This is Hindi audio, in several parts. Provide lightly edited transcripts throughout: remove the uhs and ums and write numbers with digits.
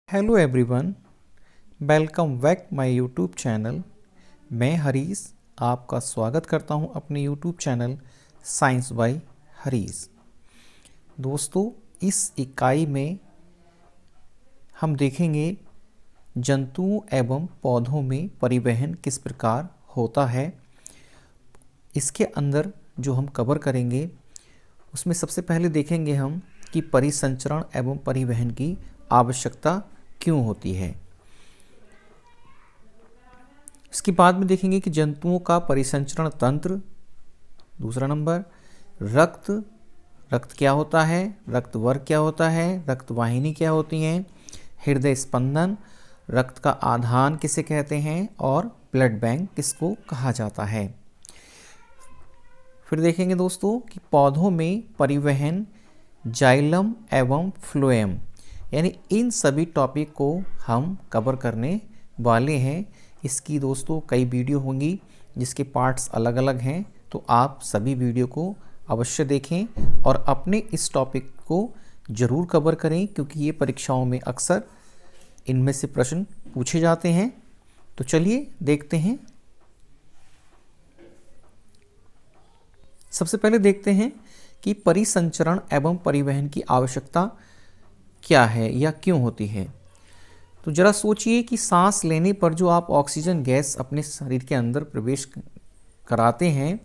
Hello everyone, welcome back my YouTube channel. मैं हरीश आपका स्वागत करता हूं अपने YouTube channel science by Harish. दोस्तों, इस इकाई में हम देखेंगे जंतुओं एवं पौधों में परिवहन किस प्रकार होता है। इसके अंदर जो हम कवर करेंगे उसमें सबसे पहले देखेंगे हम कि परिसंचरण एवं परिवहन की आवश्यकता क्यों होती है। इसके बाद में देखेंगे कि जंतुओं का परिसंचरण तंत्र। दूसरा नंबर, रक्त क्या होता है, रक्त वर्ग क्या होता है, रक्त वाहिनी क्या होती हैं, हृदय स्पंदन, रक्त का आधान किसे कहते हैं और ब्लड बैंक किसको कहा जाता है। फिर देखेंगे दोस्तों कि पौधों में परिवहन, जाइलम एवं फ्लोएम, यानी इन सभी टॉपिक को हम कवर करने वाले हैं। इसकी दोस्तों कई वीडियो होंगी जिसके पार्ट्स अलग अलग हैं, तो आप सभी वीडियो को अवश्य देखें और अपने इस टॉपिक को ज़रूर कवर करें, क्योंकि ये परीक्षाओं में अक्सर इनमें से प्रश्न पूछे जाते हैं। तो चलिए देखते हैं। सबसे पहले देखते हैं कि परिसंचरण एवं परिवहन की आवश्यकता क्या है या क्यों होती है। तो जरा सोचिए कि सांस लेने पर जो आप ऑक्सीजन गैस अपने शरीर के अंदर प्रवेश कराते हैं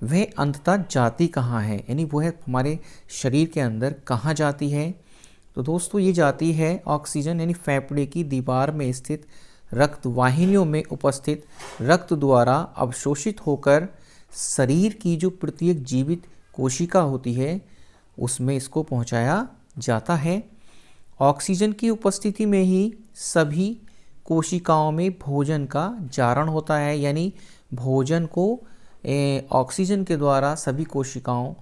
वह अंततः जाती कहाँ है, यानी वह हमारे शरीर के अंदर कहाँ जाती है। तो दोस्तों ये जाती है ऑक्सीजन यानी फेफड़े की दीवार में स्थित रक्त वाहिनियों में उपस्थित रक्त द्वारा अवशोषित होकर शरीर की जो प्रत्येक जीवित कोशिका होती है उसमें इसको पहुंचाया जाता है। ऑक्सीजन की उपस्थिति में ही सभी कोशिकाओं में भोजन का जारण होता है, यानी भोजन को ऑक्सीजन के द्वारा सभी कोशिकाओं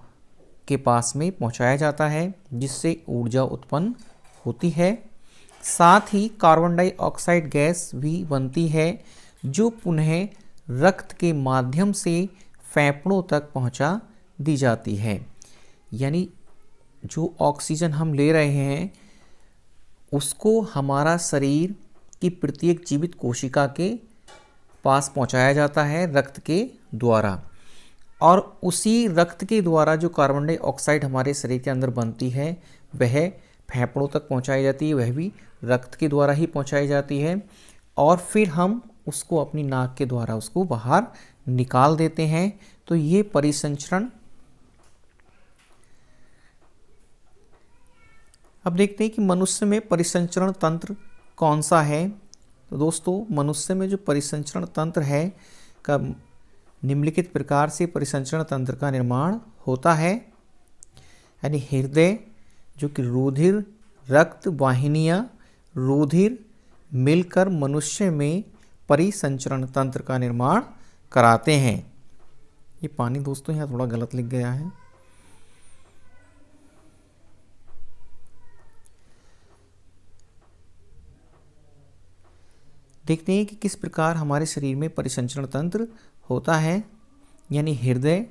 के पास में पहुंचाया जाता है, जिससे ऊर्जा उत्पन्न होती है। साथ ही कार्बन डाइऑक्साइड गैस भी बनती है, जो पुनः रक्त के माध्यम से फेफड़ों तक पहुंचा दी जाती है। यानी जो ऑक्सीजन हम ले रहे हैं उसको हमारा शरीर की प्रत्येक जीवित कोशिका के पास पहुंचाया जाता है रक्त के द्वारा, और उसी रक्त के द्वारा जो कार्बन डाइऑक्साइड हमारे शरीर के अंदर बनती है वह फेफड़ों तक पहुंचाई जाती है, वह भी रक्त के द्वारा ही पहुंचाई जाती है, और फिर हम उसको अपनी नाक के द्वारा उसको बाहर निकाल देते हैं। तो ये परिसंचरण। अब देखते हैं कि मनुष्य में परिसंचरण तंत्र कौन सा है। तो दोस्तों मनुष्य में जो परिसंचरण तंत्र है का निम्नलिखित प्रकार से परिसंचरण तंत्र का निर्माण होता है। यानी हृदय जो कि रुधिर, रक्त वाहिनियाँ, रुधिर मिलकर मनुष्य में परिसंचरण तंत्र का निर्माण कराते हैं। ये पानी दोस्तों यहाँ थोड़ा गलत लिख गया है। देखते हैं कि किस प्रकार हमारे शरीर में परिसंचरण तंत्र होता है, यानी हृदय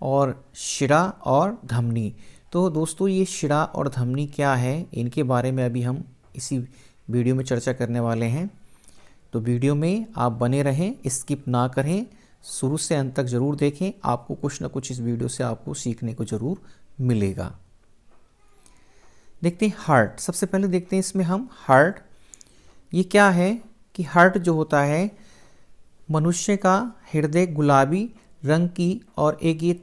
और शिरा और धमनी। तो दोस्तों ये शिरा और धमनी क्या है, इनके बारे में अभी हम इसी वीडियो में चर्चा करने वाले हैं। तो वीडियो में आप बने रहें, स्किप ना करें, शुरू से अंत तक ज़रूर देखें। आपको कुछ ना कुछ इस वीडियो से आपको सीखने को ज़रूर मिलेगा। देखते हैं हार्ट। सबसे पहले देखते हैं इसमें हम हार्ट। ये क्या है कि हार्ट जो होता है मनुष्य का हृदय गुलाबी रंग की और एक ये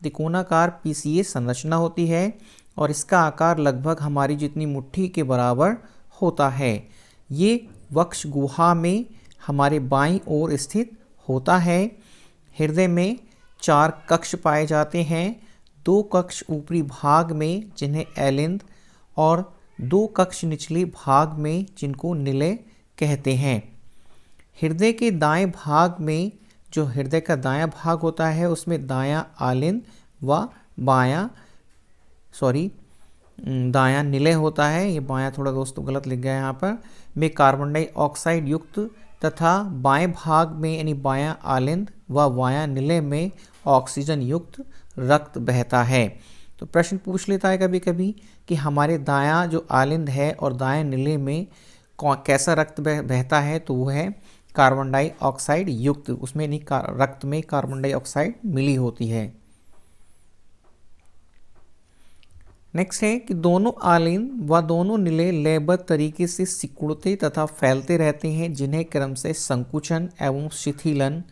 तिकोनाकार पीसीए संरचना होती है, और इसका आकार लगभग हमारी जितनी मुट्ठी के बराबर होता है। ये वक्ष गुहा में हमारे बाईं ओर स्थित होता है। हृदय में 4 कक्ष पाए जाते हैं, 2 कक्ष ऊपरी भाग में जिन्हें एलिंद और 2 कक्ष निचले भाग में जिनको निलय कहते हैं। हृदय के दाएं भाग में जो हृदय का दायां भाग होता है उसमें दायां आलिंद व दायां निलय होता है। ये बायां थोड़ा दोस्तों गलत लिख गया है यहाँ पर, में कार्बन डाइऑक्साइड युक्त, तथा बाएं भाग में यानी बायां आलिंद व बायां निलय में ऑक्सीजन युक्त रक्त बहता है। तो प्रश्न पूछ लेता है कभी कभी कि हमारे दायां जो आलिंद है और दाएं निले में कैसा रक्त बहता है, तो वो है कार्बन डाइऑक्साइड युक्त, उसमें नहीं रक्त में कार्बन डाइऑक्साइड मिली होती है। नेक्स्ट है कि दोनों आलिंद व दोनों निले लयबद्ध तरीके से सिकुड़ते तथा फैलते रहते हैं, जिन्हें क्रम से संकुचन एवं शिथिलन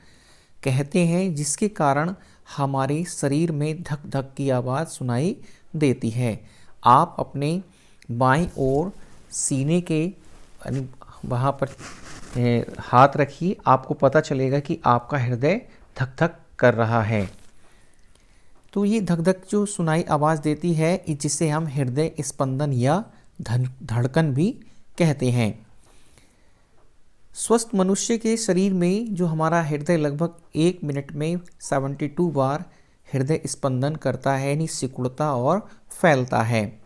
कहते हैं, जिसके कारण हमारे शरीर में धक धक की आवाज़ सुनाई देती है। आप अपने बाईं ओर सीने के वहाँ पर हाथ रखिए, आपको पता चलेगा कि आपका हृदय धक धक कर रहा है। तो ये धक धक जो सुनाई आवाज़ देती है, जिसे हम हृदय स्पंदन या धड़कन भी कहते हैं। स्वस्थ मनुष्य के शरीर में जो हमारा हृदय लगभग 1 मिनट में 72 बार हृदय स्पंदन करता है, यानी सिकुड़ता और फैलता है।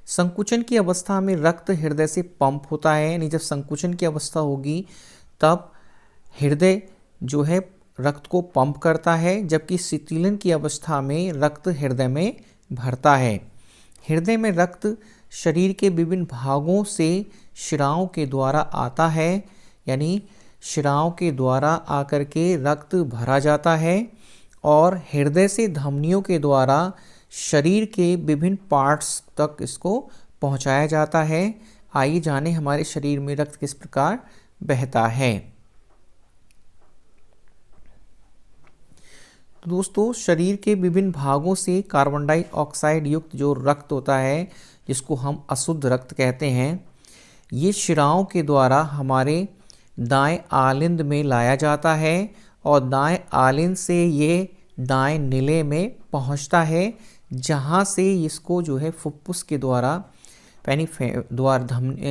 संकुचन की अवस्था में रक्त हृदय से पंप होता है, यानी जब संकुचन की अवस्था होगी तब हृदय जो है रक्त को पंप करता है, जबकि शिथिलन की अवस्था में रक्त हृदय में भरता है। हृदय में रक्त शरीर के विभिन्न भागों से शिराओं के द्वारा आता है, यानी शिराओं के द्वारा आकर के रक्त भरा जाता है और हृदय से धमनियों के द्वारा शरीर के विभिन्न पार्ट्स तक इसको पहुंचाया जाता है। आइए जाने हमारे शरीर में रक्त किस प्रकार बहता है। तो दोस्तों, शरीर के विभिन्न भागों से कार्बन डाइऑक्साइड युक्त जो रक्त होता है, जिसको हम अशुद्ध रक्त कहते हैं, ये शिराओं के द्वारा हमारे दाएं आलिंद में लाया जाता है और दाएं आलिंद से ये दाएं निले में पहुंचता है, जहां से इसको जो है फुफ्फुस के द्वारा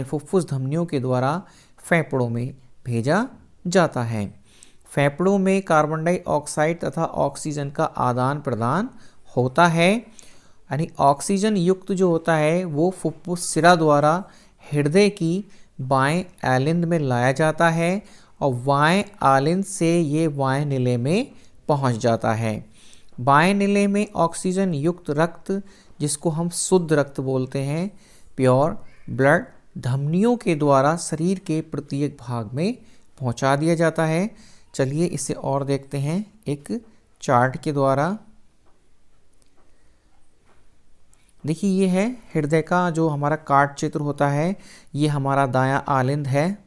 फुफ्फुस धमनियों के द्वारा फेफड़ों में भेजा जाता है। फेफड़ों में कार्बन डाइऑक्साइड तथा ऑक्सीजन का आदान प्रदान होता है, यानी ऑक्सीजन युक्त जो होता है वो फुफ्फुस सिरा द्वारा हृदय की बाएं आलिंद में लाया जाता है और बाएं आलिंद से ये बाएं निले में पहुंच जाता है। बाएं निले में ऑक्सीजन युक्त रक्त, जिसको हम शुद्ध रक्त बोलते हैं, प्योर ब्लड, धमनियों के द्वारा शरीर के प्रत्येक भाग में पहुंचा दिया जाता है। चलिए इसे और देखते हैं एक चार्ट के द्वारा। देखिए, ये है हृदय का जो हमारा काट चित्र होता है, ये हमारा दायां आलिंद है,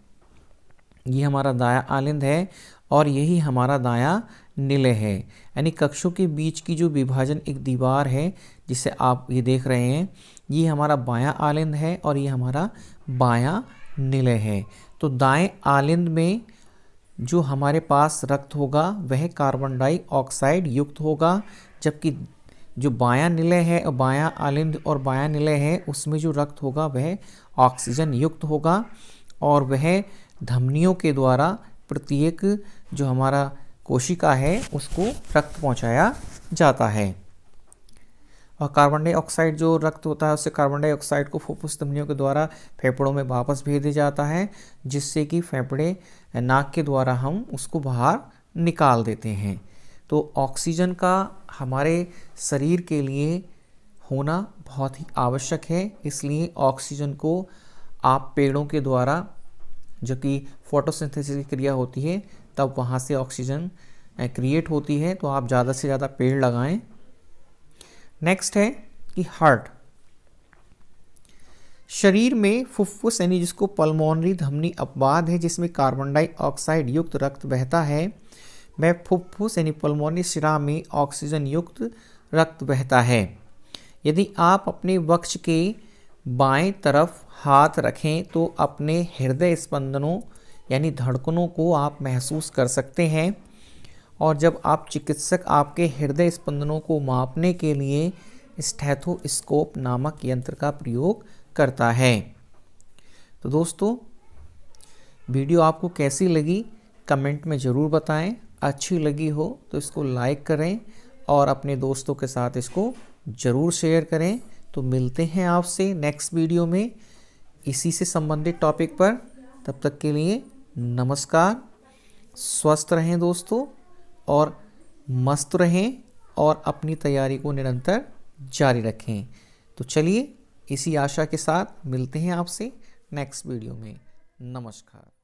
ये हमारा दायां आलिंद है और यही हमारा दायां निलय है, यानी कक्षों के बीच की जो विभाजन एक दीवार है जिसे आप ये देख रहे हैं, ये हमारा बायां आलिंद है और ये हमारा बायां निलय है। तो दाएं आलिंद में जो हमारे पास रक्त होगा वह कार्बन डाइऑक्साइड युक्त होगा, जबकि जो बायां निलय है और बायां आलिंद और बायां निलय है उसमें जो रक्त होगा वह ऑक्सीजन युक्त होगा और वह धमनियों के द्वारा प्रत्येक जो हमारा कोशिका है उसको रक्त पहुंचाया जाता है। और कार्बन डाइऑक्साइड जो रक्त होता है उससे कार्बन डाइऑक्साइड को फुफ्फुस धमनियों के द्वारा फेफड़ों में वापस भेज दिया जाता है, जिससे कि फेफड़े नाक के द्वारा हम उसको बाहर निकाल देते हैं। तो ऑक्सीजन का हमारे शरीर के लिए होना बहुत ही आवश्यक है, इसलिए ऑक्सीजन को आप पेड़ों के द्वारा, जो कि फोटोसिंथेसिस की क्रिया होती है तब वहाँ से ऑक्सीजन क्रिएट होती है, तो आप ज़्यादा से ज़्यादा पेड़ लगाएं। नेक्स्ट है कि हार्ट। शरीर में फुफ्फुस यानी जिसको पल्मोनरी धमनी अपवाद है, जिसमें कार्बन डाइऑक्साइड युक्त रक्त बहता है, वह फुफ्फुस यानी पल्मोनरी शिरा में ऑक्सीजन युक्त रक्त बहता है। यदि आप अपने वक्ष के बाएं तरफ हाथ रखें तो अपने हृदय स्पंदनों यानी धड़कनों को आप महसूस कर सकते हैं, और जब आप चिकित्सक आपके हृदय स्पंदनों को मापने के लिए स्टेथोस्कोप नामक यंत्र का प्रयोग करता है। तो दोस्तों, वीडियो आपको कैसी लगी कमेंट में ज़रूर बताएं। अच्छी लगी हो तो इसको लाइक करें और अपने दोस्तों के साथ इसको ज़रूर शेयर करें। तो मिलते हैं आपसे नेक्स्ट वीडियो में इसी से संबंधित टॉपिक पर। तब तक के लिए नमस्कार। स्वस्थ रहें दोस्तों और मस्त रहें और अपनी तैयारी को निरंतर जारी रखें। तो चलिए इसी आशा के साथ मिलते हैं आपसे नेक्स्ट वीडियो में। नमस्कार।